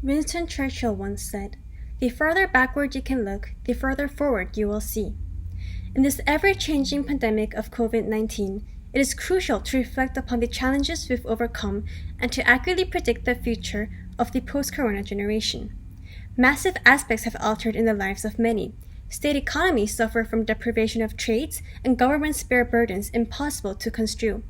Winston Churchill once said, "The farther backward you can look, the farther forward you will see." In this ever-changing pandemic of COVID-19, it is crucial to reflect upon the challenges we've overcome and to accurately predict the future of the post-corona generation. Massive aspects have altered in the lives of many. State economies suffer from deprivation of trades, and governments bear burdens impossible to construe.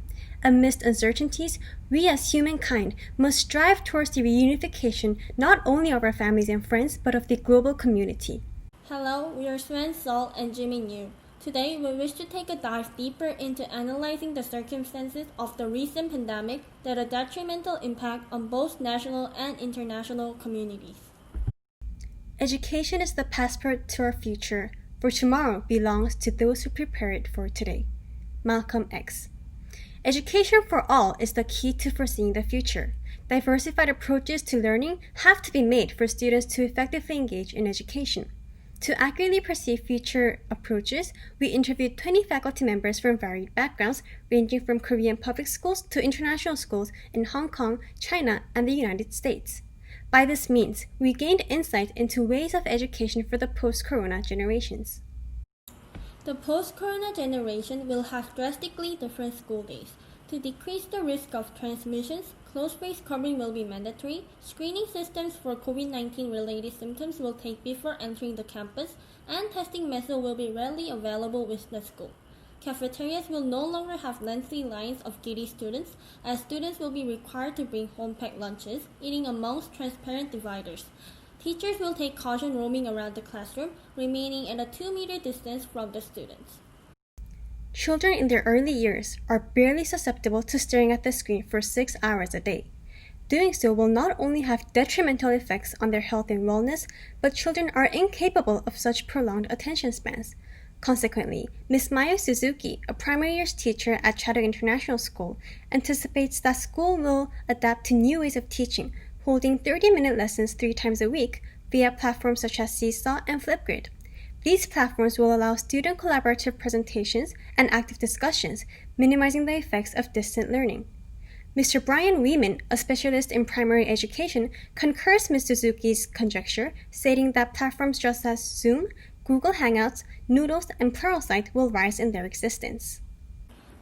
Amidst uncertainties, we as humankind must strive towards the reunification not only of our families and friends, but of the global community. Hello, we are Sven Sol and Jimmy New. Today, we wish to take a dive deeper into analyzing the circumstances of the recent pandemic that had a detrimental impact on both national and international communities. Education is the passport to our future, for tomorrow belongs to those who prepare it for today. Malcolm X. Education for all is the key to foreseeing the future. Diversified approaches to learning have to be made for students to effectively engage in education. To accurately perceive future approaches, we interviewed 20 faculty members from varied backgrounds, ranging from Korean public schools to international schools in Hong Kong, China, and the United States. By this means, we gained insight into ways of education for the post-corona generations. The post-corona generation will have drastically different school days. To decrease the risk of transmissions, close face covering will be mandatory. Screening systems for COVID-19 related symptoms will take before entering the campus, and testing methods will be readily available with the school. Cafeterias will no longer have lengthy lines of giddy students, as students will be required to bring home-packed lunches, eating amongst transparent dividers. Teachers will take caution roaming around the classroom, remaining at a 2-meter distance from the students. Children in their early years are barely susceptible to staring at the screen for 6 hours a day. Doing so will not only have detrimental effects on their health and wellness, but children are incapable of such prolonged attention spans. Consequently, Ms. Maya Suzuki, a primary years teacher at Chadwick International School, anticipates that school will adapt to new ways of teaching, holding 30-minute lessons 3 times a week via platforms such as Seesaw and Flipgrid. These platforms will allow student collaborative presentations and active discussions, minimizing the effects of distant learning. Mr. Brian Weeman, a specialist in primary education, concurs Ms. Suzuki's conjecture, stating that platforms such as Zoom, Google Hangouts, Noodles, and Pluralsight will rise in their existence.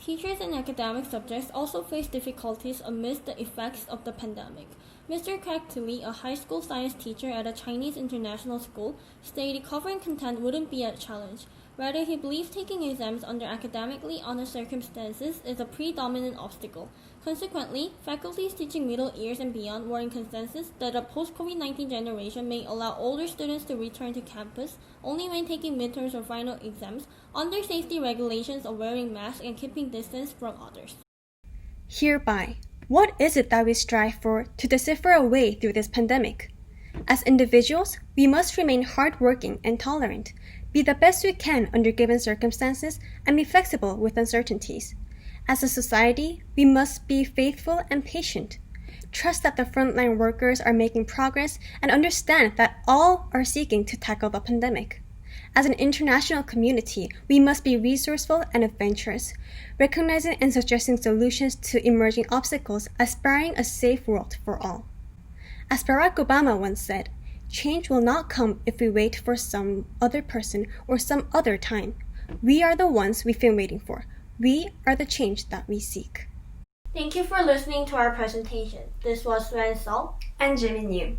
Teachers in academic subjects also face difficulties amidst the effects of the pandemic. Mr. Craig Tilley, a high school science teacher at a Chinese international school, stated covering content wouldn't be a challenge. Rather, he believes taking exams under academically honest circumstances is a predominant obstacle. Consequently, faculties teaching middle years and beyond were in consensus that the post-COVID-19 generation may allow older students to return to campus only when taking midterms or final exams, under safety regulations of wearing masks and keeping distance from others. Hereby, what is it that we strive for to decipher a way through this pandemic? As individuals, we must remain hardworking and tolerant, be the best we can under given circumstances, and be flexible with uncertainties. As a society, we must be faithful and patient. Trust that the frontline workers are making progress and understand that all are seeking to tackle the pandemic. As an international community, we must be resourceful and adventurous, recognizing and suggesting solutions to emerging obstacles, aspiring a safe world for all. As Barack Obama once said, "Change will not come if we wait for some other person or some other time. We are the ones we've been waiting for. We are the change that we seek." Thank you for listening to our presentation. This was Sven Sol and Jimmy New.